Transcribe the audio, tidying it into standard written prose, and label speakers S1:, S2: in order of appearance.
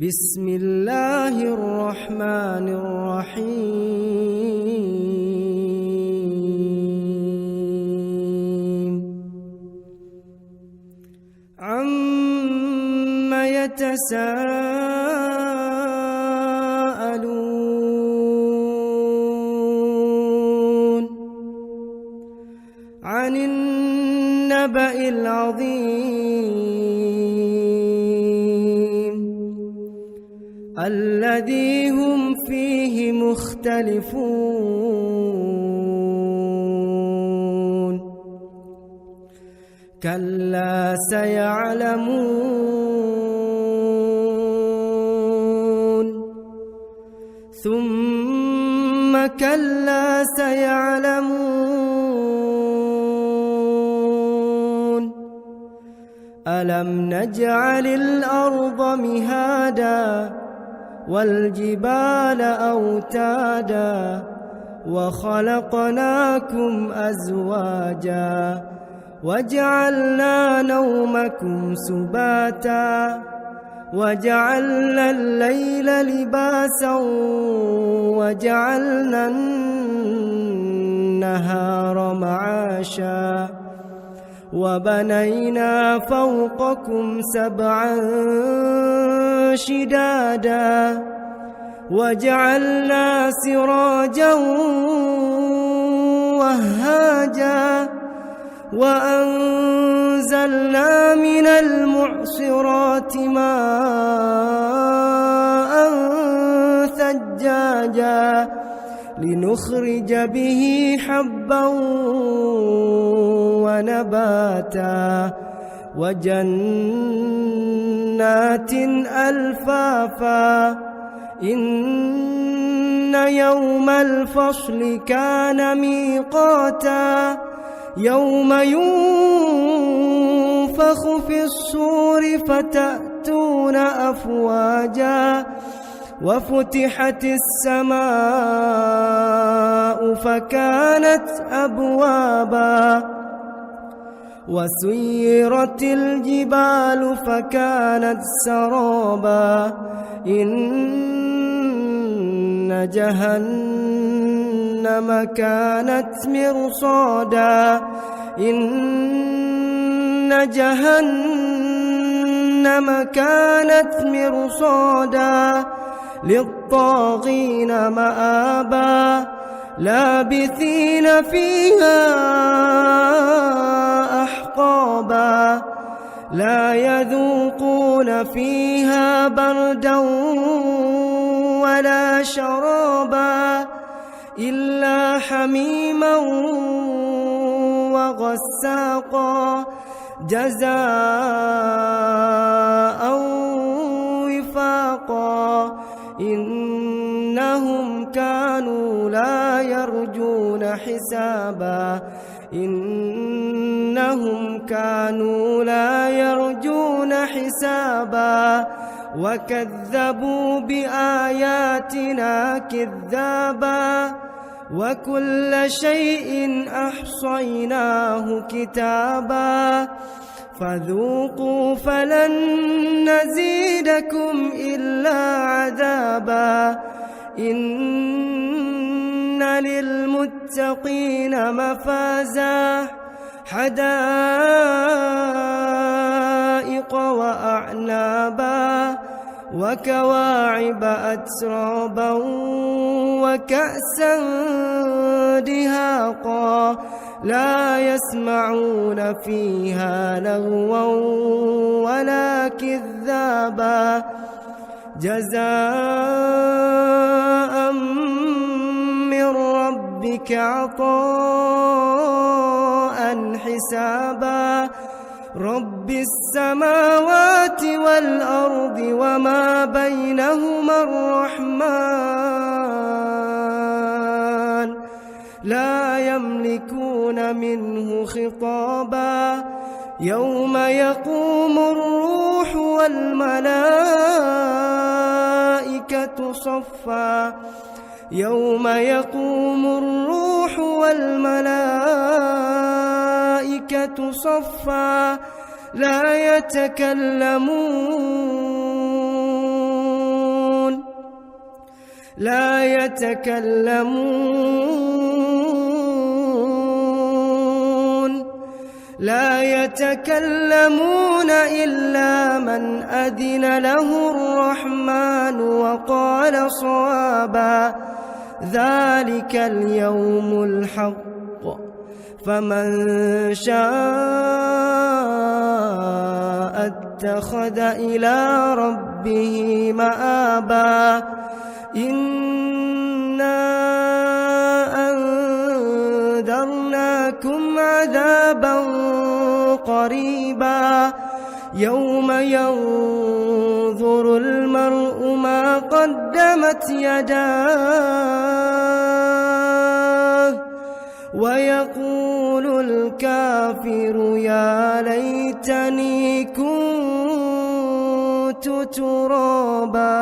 S1: بسم الله الرحمن الرحيم عم يتساءلون عن النبأ العظيم الذي هم فيه مختلفون كلا سيعلمون ثم كلا سيعلمون ألم نجعل الأرض مهادا والجبال أوتادا وخلقناكم أزواجا وجعلنا نومكم سباتا وجعلنا الليل لباسا وجعلنا النهار معاشا وبنينا فوقكم سبعا شدادا وجعلنا سراجا وهاجا وأنزلنا من المعصرات ماء ثجاجا لنخرج به حبا ونباتا وجنات ألفافا إن يوم الفصل كان ميقاتا يوم ينفخ في الصور فتأتون أفواجا وفتحت السماء فكانت أبوابا وسيرت الجبال فكانت سرابا إن جهنم كانت مرصادا إن جهنم كانت مرصادا للطاغين مآبا لابثين فيها أحقابا لا يذوقون فيها بردا ولا شرابا إلا حميما وغساقا جزاء وفاقا إنهم كانوا لا يرجون حسابا إنهم كانوا لا يرجون حسابا وكذبوا بآياتنا كذابا وكل شيء أحصيناه كتابا فذوقوا فلن نزيدكم إلا عذابا إن للمتقين مفازا حدائق وأعنابا وكواعب أترابا وكأسا دهاقا لا يسمعون فيها لغوا ولا كذابا جزاء من ربك عطاء حسابا رب السماوات والأرض وما بينهما الرحمن لا يملكون منه خطابا يوم يقوم الروح والملائكة صفا يوم يقوم الروح والملائكة صفا لا يتكلمون لا يتكلمون إلا من أذن له الرحمن وقال صوابا ذلك اليوم الحق فمن شاء اتخذ إلى ربه مآبا إنا أنذرناكم عذابا قريبا يوم ينظر المرء ما قدمت يداه ويقول الكافر يا ليتني كنت ترابا.